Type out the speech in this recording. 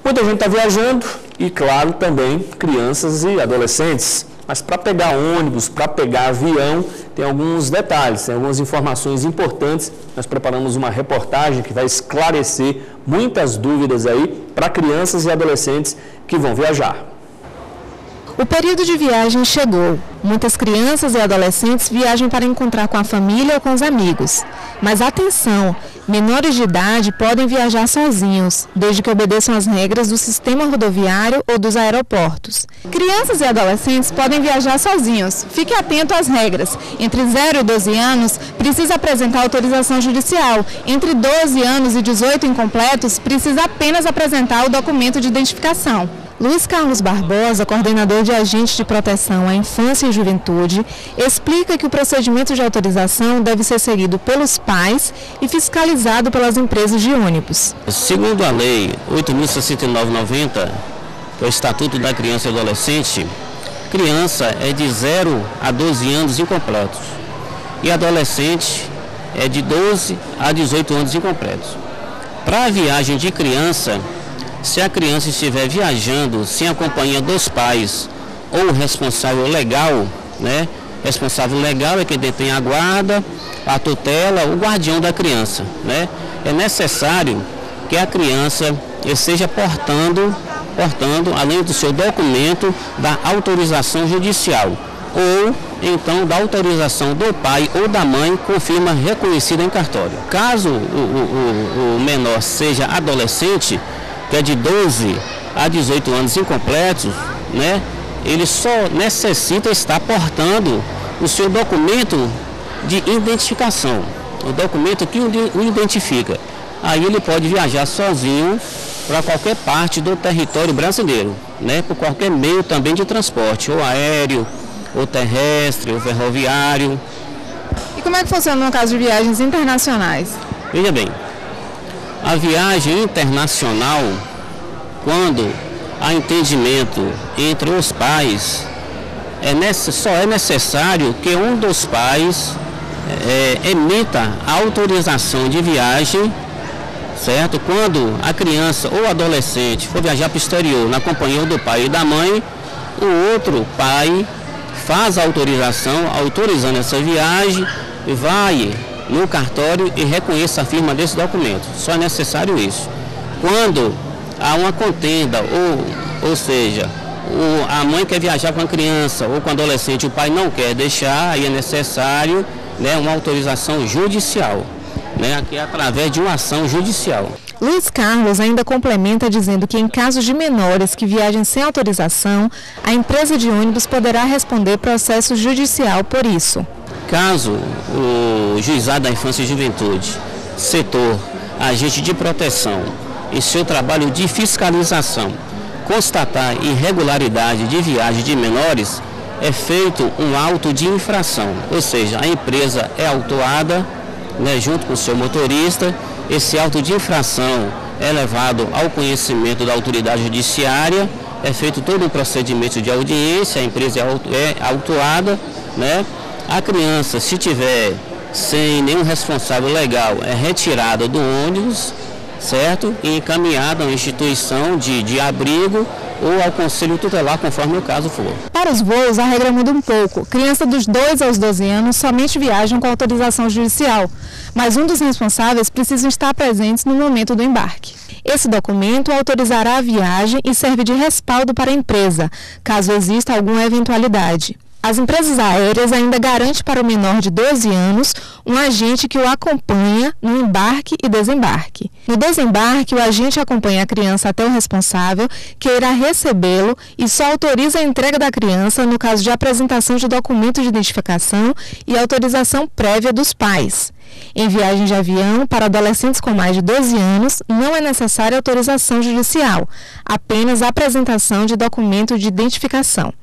Muita gente está viajando e, claro, também crianças e adolescentes. Mas para pegar ônibus, para pegar avião, tem alguns detalhes, tem algumas informações importantes. Nós preparamos uma reportagem que vai esclarecer muitas dúvidas aí para crianças e adolescentes que vão viajar. O período de viagem chegou. Muitas crianças e adolescentes viajam para encontrar com a família ou com os amigos. Mas atenção, menores de idade podem viajar sozinhos, desde que obedeçam às regras do sistema rodoviário ou dos aeroportos. Crianças e adolescentes podem viajar sozinhos. Fique atento às regras. Entre 0 e 12 anos, precisa apresentar autorização judicial. Entre 12 anos e 18 incompletos, precisa apenas apresentar o documento de identificação. Luiz Carlos Barbosa, coordenador de Agentes de Proteção à Infância e Juventude, explica que o procedimento de autorização deve ser seguido pelos pais e fiscalizado pelas empresas de ônibus. Segundo a Lei 8.069/90, que é o Estatuto da Criança e Adolescente, criança é de 0 a 12 anos incompletos e adolescente é de 12 a 18 anos incompletos. Para a viagem de criança, se a criança estiver viajando sem a companhia dos pais ou responsável legal, responsável legal é quem detém a guarda, a tutela, o guardião da criança, É necessário que a criança esteja portando, além do seu documento, da autorização judicial ou então da autorização do pai ou da mãe com firma reconhecida em cartório. Caso o menor seja adolescente, que é de 12 a 18 anos incompletos, ele só necessita estar portando o seu documento de identificação, o documento que o identifica. Aí ele pode viajar sozinho para qualquer parte do território brasileiro, por qualquer meio também de transporte, ou aéreo, ou terrestre, ou ferroviário. E como é que funciona no caso de viagens internacionais? Veja bem, a viagem internacional, quando há entendimento entre os pais, só é necessário que um dos pais emita a autorização de viagem, certo? Quando a criança ou adolescente for viajar para o exterior na companhia do pai e da mãe, o outro pai faz a autorização, autorizando essa viagem, e vai no cartório e reconheça a firma desse documento. Só é necessário isso. Quando há uma contenda, ou seja, a mãe quer viajar com a criança ou com o adolescente, o pai não quer deixar, aí é necessário uma autorização judicial, que é através de uma ação judicial. Luiz Carlos ainda complementa dizendo que em casos de menores que viajem sem autorização, a empresa de ônibus poderá responder processo judicial por isso. Caso o Juizado da Infância e Juventude, setor agente de proteção, em seu trabalho de fiscalização, constatar irregularidade de viagem de menores, é feito um auto de infração, ou seja, a empresa é autuada, junto com o seu motorista. Esse auto de infração é levado ao conhecimento da autoridade judiciária, é feito todo um procedimento de audiência, a empresa é autuada, A criança, se tiver sem nenhum responsável legal, é retirada do ônibus, certo? E encaminhada a uma instituição de abrigo ou ao conselho tutelar, conforme o caso for. Para os voos, a regra muda um pouco. Crianças dos 2 aos 12 anos somente viajam com autorização judicial, mas um dos responsáveis precisa estar presente no momento do embarque. Esse documento autorizará a viagem e serve de respaldo para a empresa, caso exista alguma eventualidade. As empresas aéreas ainda garantem para o menor de 12 anos um agente que o acompanha no embarque e desembarque. No desembarque, o agente acompanha a criança até o responsável, que irá recebê-lo e só autoriza a entrega da criança no caso de apresentação de documento de identificação e autorização prévia dos pais. Em viagem de avião, para adolescentes com mais de 12 anos, não é necessária autorização judicial, apenas a apresentação de documento de identificação.